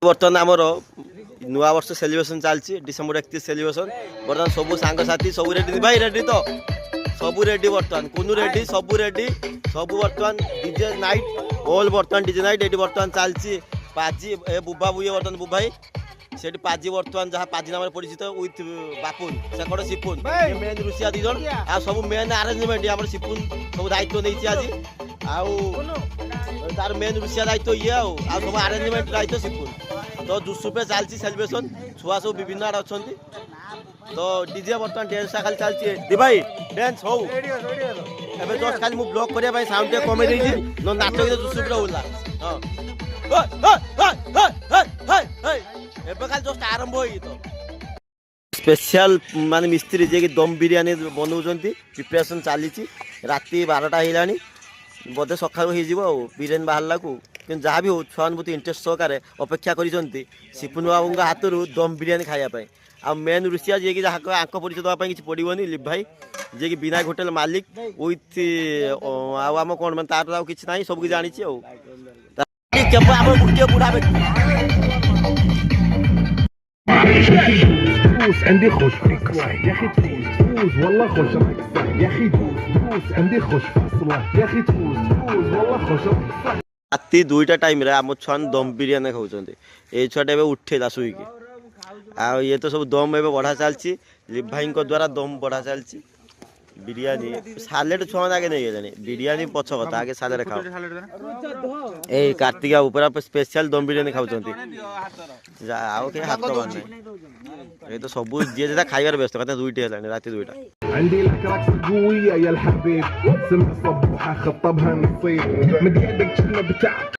बर्तमान आमर नुआ वर्ष सेलिब्रेशन चलती डिसेम्बर 31 सेलिब्रेशन बर्तमान सब सांगसाथी सब रेडी भाई रेडी तो सब रेडी बर्तमान कुनु रेडी सब बर्तमान डीजे नाइट ऑल बर्तमान डीजे नाइट ये बर्तमान चलती पाजी ए बुबा बुए बर्तमान बुबाई से पाजी बर्तमान जहाँ पाजी नाम परिचित विथ बापुन सेकंड सिपुन मेन रुषिया दी जन आ सब मेन अरेंजमेंट आम सिपुन सब दायित्व नहीं आज तार मेन रुषिया दायित्व ये आ सब अरेंजमेंट दायित्व सिपुन तो जुसुपे चलती सेलिब्रेशन छुआ सब विभिन्न आड़े अच्छा तो डीजे बर्तमान डांस खाली चलती दी भाई डांस हो एबे जस्ट खाली मु ब्लॉक करिया भाई साउंड टे कमे देई न नाटक तो जुसुपे होला हां एबे खाली जस्ट आरंभ होई तो स्पेशल माने मिस्त्री जे कि दम बिरयानी बनाउछंती प्रिपरेशन चली राति 12टा हिलानी बोधे सकाळु हो जिवो बिरयानी बाहरला को कि जहाँ भी हो छुआ बहुत इंटरेस्ट सहकारे अपेक्षा करिसंती सिपुन बाबू हाथरू दम बिरयानी खाया पाए आ मेन रुषिया जे कि आंक परिचय देवाई किसी पड़ोनी लिप भाई जे कि विनायक होटेल मालिक विथ आम कौन मैं तार किसी ना सब जानी गोटे बुढ़ा عندي خوش فيك يا اخي تفوز والله خوش يا اخي تفوز عندي خوش يا اخي تفوز والله خوش राति 2टा टाइम रे आम छुआ दम बिरयानी खाऊँ ये छुआटा ए उठेला शुईकी आ ये तो सब दम ए बढ़ा चलती लिप भाई द्वारा दम बढ़ा चलती बिरयानी सालेड छुआ आगे नहीं गले बिरयानी पछ कथा आगे सालेड खाओ ए कार्तिका ऊपर स्पेशल दम बिरयानी खाऊँ आओ के हाथ मारना ये तो सब जी जे खाइबार व्यस्त कहते 2टी है राति 2टा عندي لك رقصة قوية يا الحبيب سمع صبحة خطبها نصيب مديدك شنو بتاع